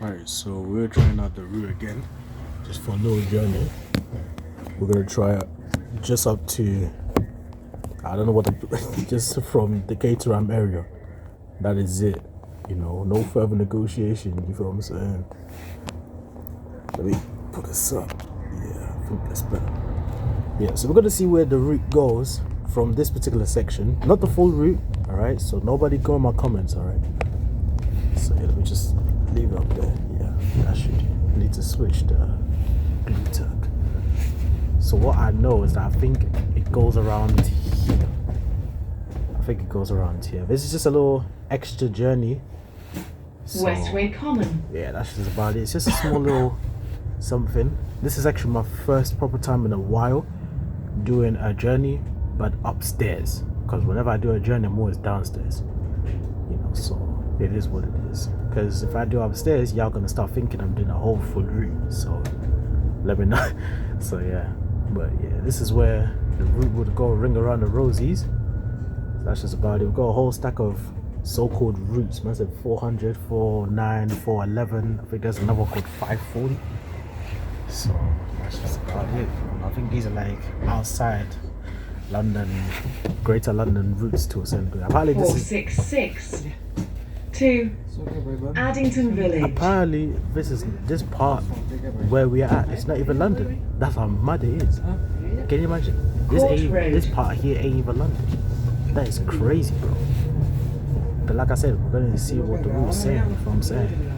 Alright, so we're trying out the route again, just for a little journey. We're gonna try it just up to, I don't know what just from the Caterham area. That is it, no further negotiation, you feel what I'm saying? Let me put this up. Yeah, I think that's better. Yeah, so we're gonna see where the route goes from this particular section, not the full route, alright? So nobody go in my comments, alright? So yeah, let me just leave it up there. Yeah, I should need to switch the Bluetooth. So what I know is that I think it goes around here. This is just a little extra journey. So, Westway Common. Yeah, that's just about it. It's just a small little something. This is actually my first proper time in a while doing a journey, but upstairs. Because whenever I do a journey, I'm always downstairs. So it is what it is. Because if I do upstairs, y'all gonna start thinking I'm doing a whole full route. So let me know. So yeah, but yeah, this is where the route would go, ring around the rosies. That's just about it. We've got a whole stack of so-called routes. Man said 400, 409, 411. I think there's another one called 540. So that's just about it. I think these are like outside London, Greater London routes to a certain degree. Apparently this 466 to Addington Village. Apparently this part where we are at, it's not even London. That's how mad it is. Can you imagine? This part here ain't even London. That is crazy, bro. But like I said, we're going to see what the route is saying, you know what I'm saying?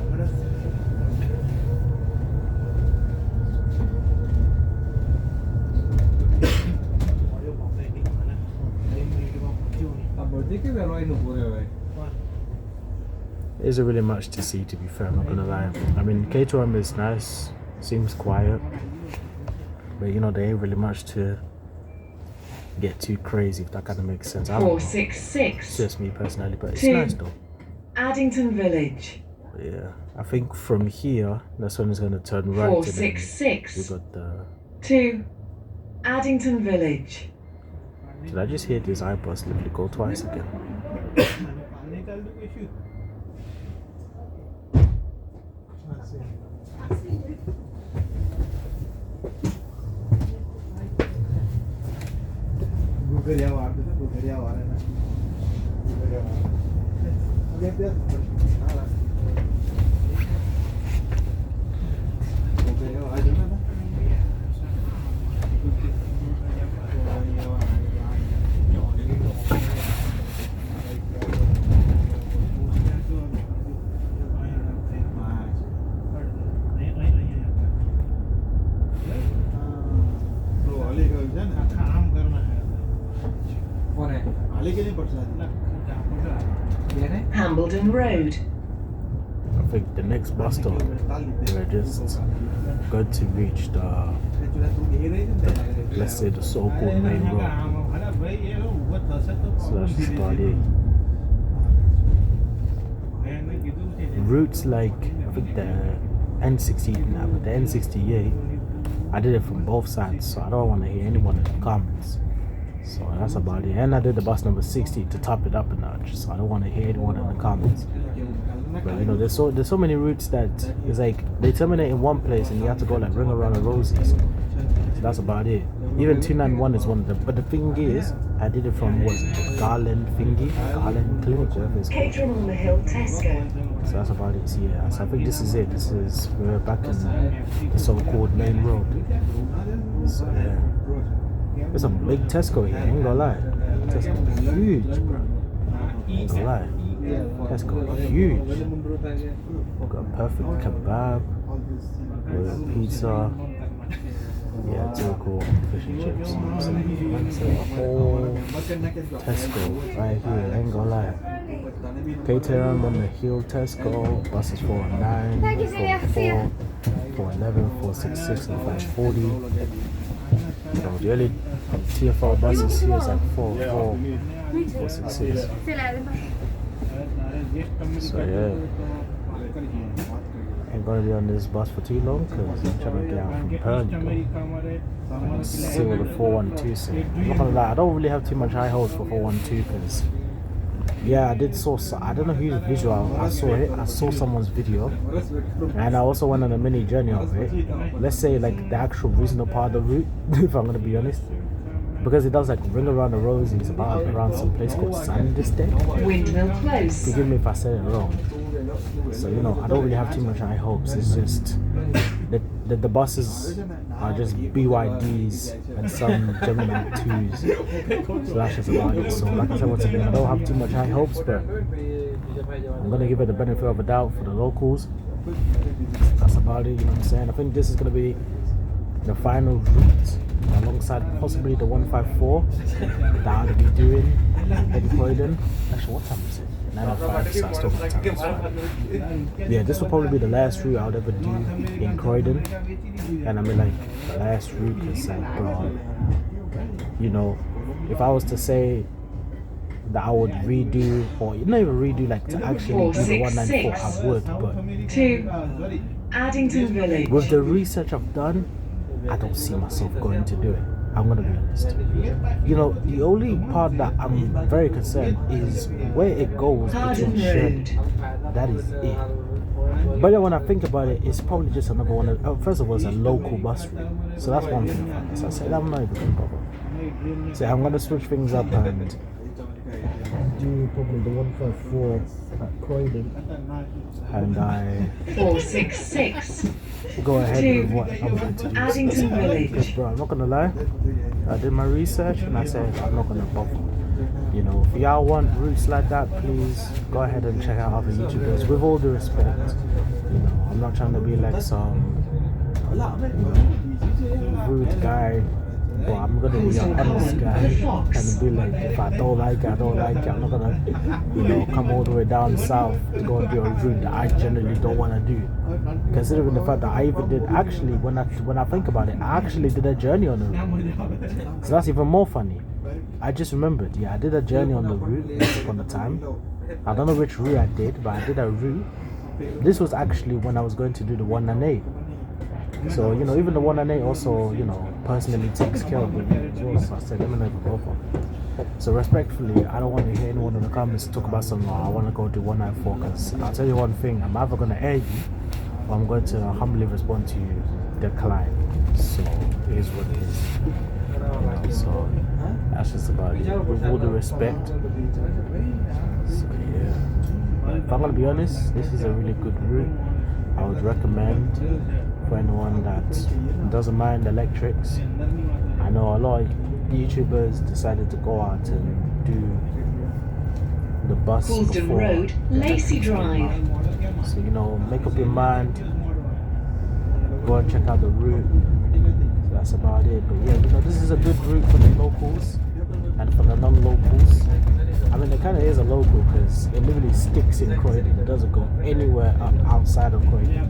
There isn't really much to see, to be fair, I'm not gonna lie. I mean, Caterham is nice, seems quiet, but there ain't really much to get too crazy, if that kind of makes sense. 466. It's just me personally, but it's nice though. Addington Village. Yeah, I think from here, that's when it's gonna turn right. 466. We got the to Addington Village. Did I just hear this iBus literally go twice again? Hambledon Road. I think the next bus stop, we're just going to reach the let's say the so-called main road. So that's just about it. Routes like, I think the N60, but the N68, I did it from both sides, so I don't want to hear anyone in the comments. So that's about it. And I did the bus number 60 to top it up a notch, so I don't want to hear anyone in the comments. But there's so many routes that it's like they terminate in one place and you have to go like ring around the rosies. So that's about it. Even 291 is one of them. But the thing is, I did it from Garland Clinic, whatever it's called. Caterham-on-The-Hill, Tesco. So that's about it. So yeah, so I think this is it. We're back in the so-called main road. So yeah. There's a big Tesco here, ain't gonna lie. Tesco huge, bro. Ain't gonna lie. Tesco huge. We've got perfect kebab, we've got pizza, yeah, typical fish and chips. So a whole Tesco right here, ain't gonna lie. Caterham-on-The-Hill Tesco, buses 409, 404, 411, 466 and 540. The only TFR buses here is like 466. So yeah, ain't gonna be on this bus for too long because I'm trying to get out from Purley and see what the 412 say. I'm not gonna lie, I don't really have too much high hopes for 412 because Yeah, I did I don't know whose visual I saw it. I saw someone's video, and I also went on a mini journey of it. Let's say like the actual reasonable part of the route, if I'm gonna be honest, because it does like ring around the rosy. It's about around some place called Sandstead. Windmill Close. Forgive me if I said it wrong. So you know, I don't really have too much high hopes. It's just the buses are just BYDs and some Gemini 2s. So that's just about it. So like I said once again, I don't have too much high hopes, but I'm gonna give it the benefit of a doubt for the locals. That's about it, you know what I'm saying? I think this is gonna be the final route alongside possibly the 154 that I'll be doing in Croydon. Actually, what time is it? 9:05, so I still got time. It's fine. Yeah, this will probably be the last route I'll ever do in Croydon. And I mean like the last route is like, bro, you know, if I was to say that I would redo, or not even redo, like to actually do the 194, I would, but to Addington Village. with the research I've done, I don't see myself going to do it. I'm gonna be honest. You know, the only part that I'm very concerned is where it goes between Shirley. That is it. But then when I think about it, it's probably just another one. First of all, it's a local bus route, so that's one thing. So I said I'm not even gonna bother. So I'm gonna switch things up and do probably the 154 at Croydon, and I 466 go ahead with what I'm going to do. Addington Village. Because, bro, I'm not gonna lie, I did my research and I said I'm not gonna bother. You know, if y'all want routes like that, please go ahead and check out other YouTubers. With all due respect, you know, I'm not trying to be like some rude guy. But I'm gonna be an honest guy and be like, if I don't like it, I don't like it. I'm not gonna, you know, come all the way down south to go and do a route that I generally don't want to do. Considering the fact that I even did, actually, when I think about it, I actually did a journey on the route. So that's even more funny. I just remembered, yeah, I did a journey on the route once upon a time. I don't know which route I did, but I did a route. This was actually when I was going to do the 198. So, you know, even the 198 also, you know, personally takes care of it as well. So I said, let me never go for it. So respectfully, I don't want to hear anyone in the comments talk about something, I want to go do 194, because I'll tell you one thing, I'm either going to air you or I'm going to humbly respond to you, decline. So it is what it is. So that's just about it. With all the respect. So yeah. If I'm going to be honest, this is a really good route. I would recommend for anyone that doesn't mind electrics. I know a lot of YouTubers decided to go out and do the bus Coulsdon before Road, Lacey Drive. So, you know, make up your mind, go and check out the route. So that's about it. But yeah, you know, this is a good route for the locals and for the non-locals. I mean, it kind of is a local because it literally sticks in Croydon. It doesn't go anywhere outside of Croydon.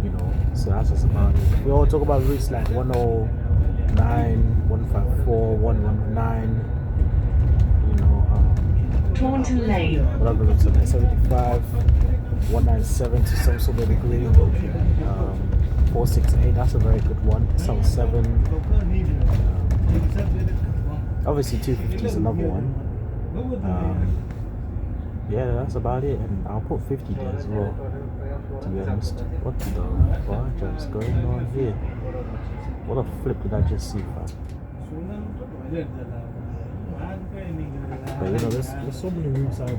You know, so that's just about it. We all talk about routes like 109, 154, 119, you know, Taunton Lane. whatever routes are there, 75, 197 to some sort of degree, 468, that's a very good one, SL7, obviously 250 is another one. Yeah, that's about it, and I'll put 50 there as well, to be honest. What the fuck is going on here? What a flip did I just see, fam? But you know, there's so many routes out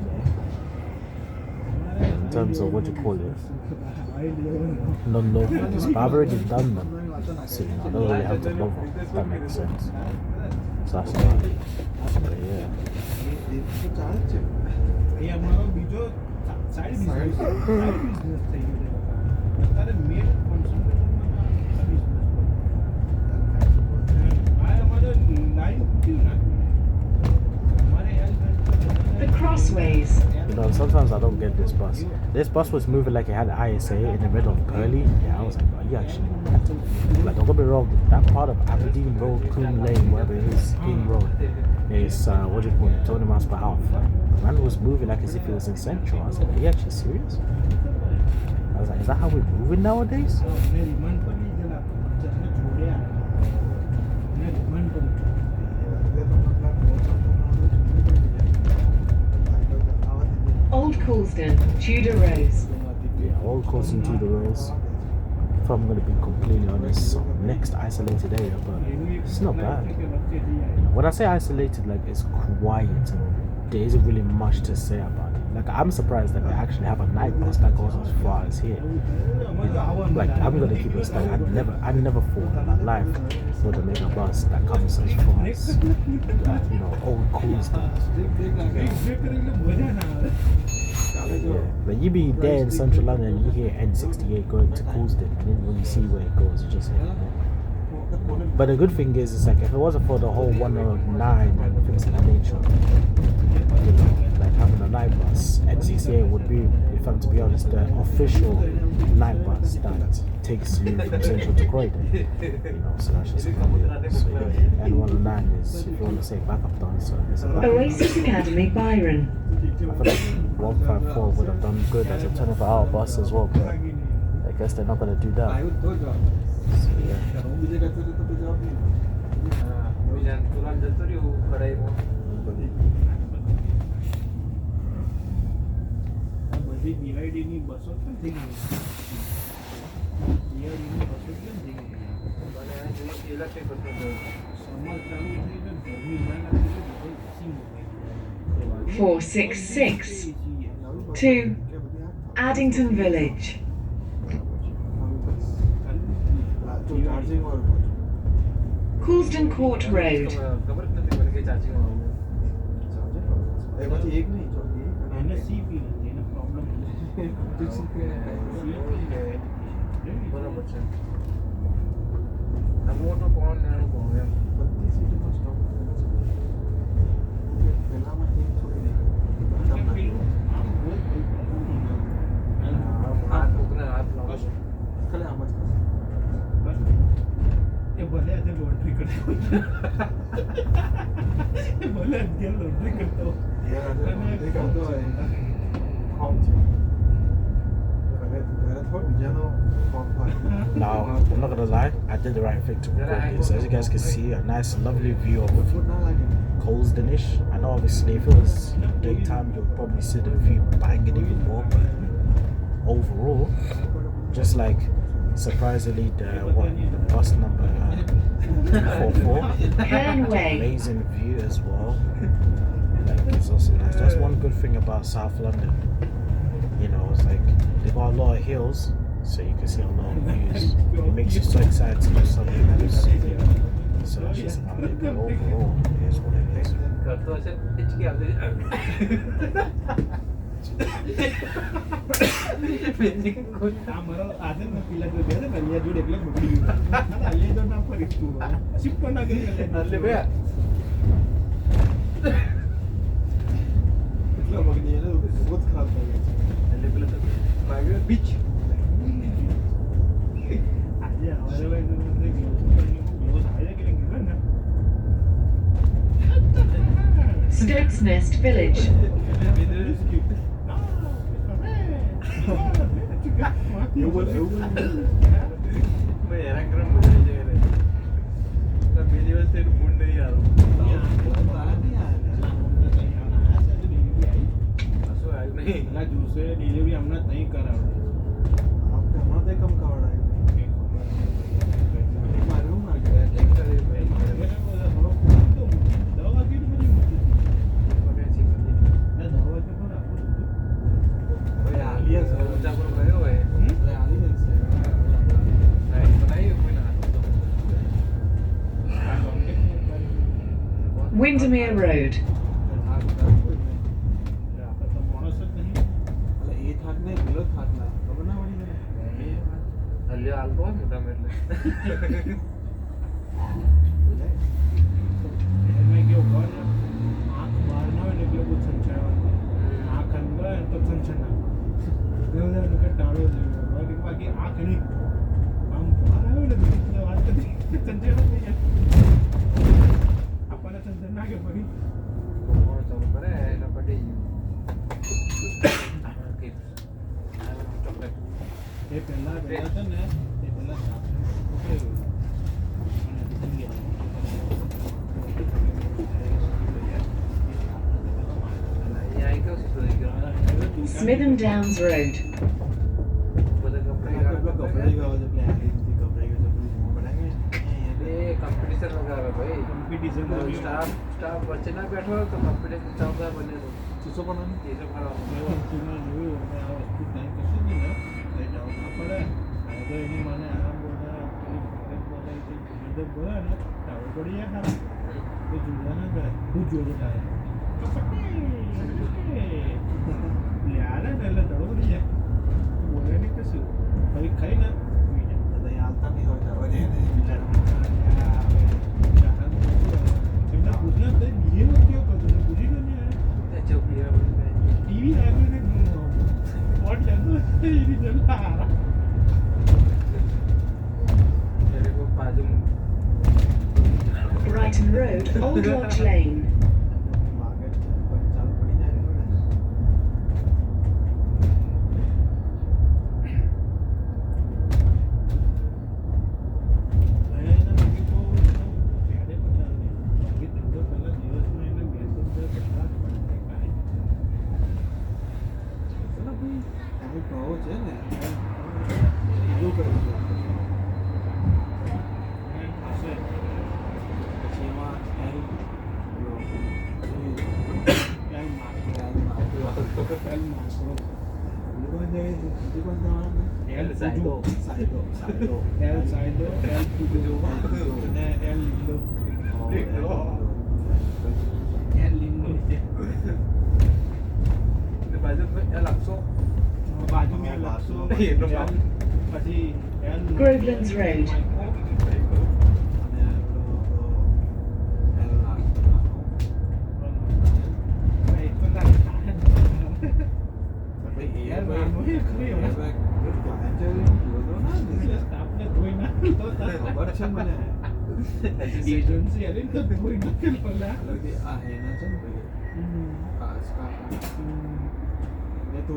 there, in terms of what you call it, non-locals, but I've already done them, so you know, I don't really have to bother, if that makes sense. So that's about it. But yeah. The Crossways. You know, sometimes I don't get this bus. This bus was moving like it had ISA in the middle of Purley. Yeah, I was like, are you actually mad? Like, don't get me wrong, that part of Aberdeen Road, Coombe Lane, whatever it is, King Road, is, what do you call it, 20 miles per hour. The man was moving like as if he was in Central. I was like, are you actually serious? I was like, is that how we're moving nowadays? Old Coulsdon, Tudor Rose. Yeah, all close into the roads. If I'm gonna be completely honest, next isolated area, but it's not bad. When I say isolated, like it's quiet and there isn't really much to say about it. Like I'm surprised that they actually have a night bus that goes as far as here. Like I'm gonna keep it like I never thought in my life would have made a bus that comes as far as old cool stuff. Yeah, but you be there in central London and you hear N68 going to Coulsdon, and then when you see where it goes, you just hear it. But the good thing is, it's like if it wasn't for the whole 109 and things of that nature, like having a night bus, NCCA would be, if I'm to be honest, the official night bus that takes you from Central to Croydon. So that's just how it is. So yeah, N109 is, if you want to say backup dancer, it's a backup. Oasis Academy, Byron. I feel like 154 would have done good as a 24-hour bus as well, but I guess they're not going to do that. So yeah. BYD ની બસો પણ થઈ ગઈ BYD ની બસો કેમ થઈ ગઈ મને આ જોઈએ ઇલેક્ટ્રિક બસો સમર ચાલુ થઈ ગઈ ગરમી ના લાગે તો બહુ સિંગ હો ગઈ 466 to Addington Village. Coulsdon Court Road. એને સીપી નથી એને પ્રોબ્લેમ બરાબર છે આ મોટો કોણ નાનો કોણ એમ બધી સિટીમાં સ્ટોપ પેલામાં એક થોડી આ કોકને હાથ લાવો ખાલી આમ જ એ ભલે આજે લોટરી કરતો એ ભલે અત્યારે લોટરી કરતો Now, I'm not gonna lie, I did the right thing to record this. As you guys can see, a nice, lovely view of Coulsdonish. I know obviously if it was daytime, you'll probably see the view banging even more, but overall, just like surprisingly, the bus number 44, amazing view as well. Like it's also nice. That's one good thing about South London. It's like they got a lot of hills, so you can see a lot of views. It makes you so excited to do something else. So that's just about it. But overall, it is what it is. કરતો હશે હિચકી આવતી આ મારો આદર ના પીલા જો દે ને અલિયા જોડે એટલે બગડી ગયું અલિયા જો ના ફરી તું શિફ્ટ ના કરી એટલે બે એટલો બગડી એને बहुत खराब થઈ ગયો એટલે પેલા ભાગ્યો બીચ આજે હવે એને બહુ સારા કે ને Stoke's Nest Village. डिलीवरी हमने नहीं करा कम करा Windermere Road. Smitham Downs Road. બધા કંપની કપડાં ગાવ છે એટલે આ રીતે કપડાં ગાવ છે બડા કે એ કોમ્પિટિશન વગર ભાઈ કોમ્પિટિશન સ્ટાફ વચ્ચે ના બેઠો તો કોમ્પિટિશન ચાલતા બને ચીસો પણ ચીસો ખાવા એવા ચૂના જોયું અને આ વસ્તુ કાંઈ કશું જ નહીં ને કંઈ ડાઉટ ના પડે હવે તો એની મને આરામ બોલા મદદ બોલે ને ટાવર પડી જાય ખરા તો જોડા ના કરે હું જોડો ટાયર યાર એટલે દડો પડી જાય બોલે નહીં કશું ફરી ખાઈને સુઈ જાય બધા હાલતા નહીં હોય તો હવે એને એમના પૂછના તો બિહેવ કેવો કરતો ને પૂછી ગયો ને ચૌકી ટીવી આવ્યું ને વોટ લેતો એની જલ્લા ત્યારે કોઈ બાજુ Brighton Road, Old Lodge Lane. માગે ચાલુ પડી જાય ને એને બાકી બહુ ત્યારે પચાવી બાકી ધંધો પહેલા દિવસમાં એને 250 કલાક પડે કાંઈ ચલો ભાઈ આવી કહો છે ને એવું કરવું છે પાસે પછી એમાં L L mark L Marco દુકાન જાય દુકાન જવાનું એલ સાઈડો સાઈડો એલ સાઈડો એલ પૂજો અને એલ લીંડો એલ લીંડો બાજુ લાગશો બાજુમાં લાગશો એટલો પછી એલ Grovelands Road. અને એલ નાખો ભાઈ યાર નાનો હે ખરી હવે. સ્ટાફને ધોઈ નાખેલો હતા. ખબર છે મને એજન્સી આલી ને તો ધોઈ નાખેલો લા. આ એના છે ને ભાઈ હમ. ને તો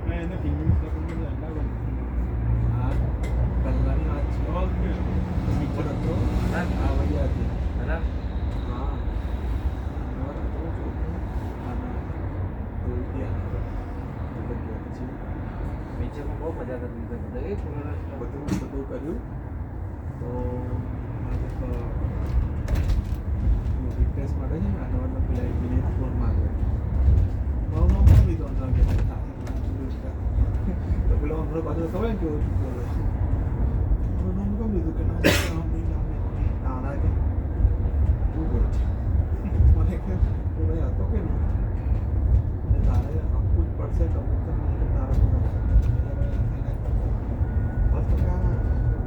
મેં એને ફિંગરિંગ કરીને લગાવ્યો. આ પહેલાની વાત છે ઓકે. પિક્ચર હતો આ વડિયા હતી હા હા નવર હતો ચોખ્ખો અને ધોઈ ગયા પછી બીજેમાં બહુ મજા કરવી છે બધા એ પૂરા બધું કર્યું તો રિક્વેસ્ટ માટે છે ને આનો પેલા એકને ફોન માંગે મારું નામ પણ લીધો અંદર કે તો પેલો અમને પાછું ખબર ને કેવું મારું નામ કેમ લીધું કે નામ નાના કે શું બોલ મને કે કોઈ હતો કે નહીં અને તારે આપવું જ પડશે તમે તમને તારા બસ તો ક્યાં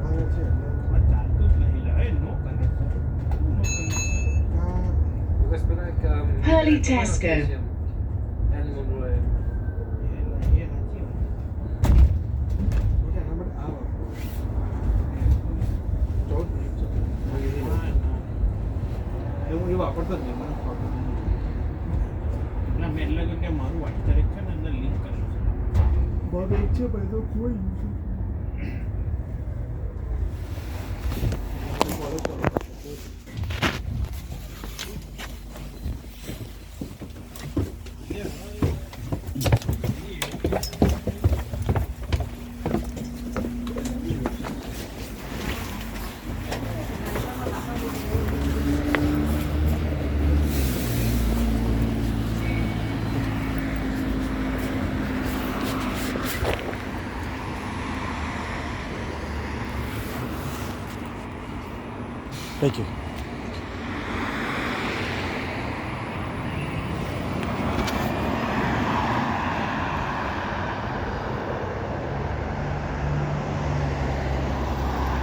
આવે છે એટલે આ ચાલતું જ નહીં લા. એ નો કનેક્શન. નો કનેક્શન. ક્યાં બસ પેલા એક Purley Tesco. એનિમલ રોય એ સાચી વાત. મોટા નંબર આ વસ્તુ 14 ના, ના. એવું એ વાપરતો જ નહીં મને ખબર નહીં એટલે મેં એટલે કહ્યું કે મારું વાઇટ તારીખ છે ને અંદર લિંક કરેલું છે. બહુ એક છે ભાઈ તો કોઈ ફોલો કરો Thank you.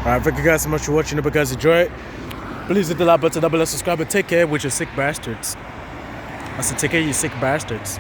Alright, thank you guys so much for watching. If you guys enjoy it, please hit the like button, double subscribe, and take care with your sick bastards. I said, take care, you sick bastards.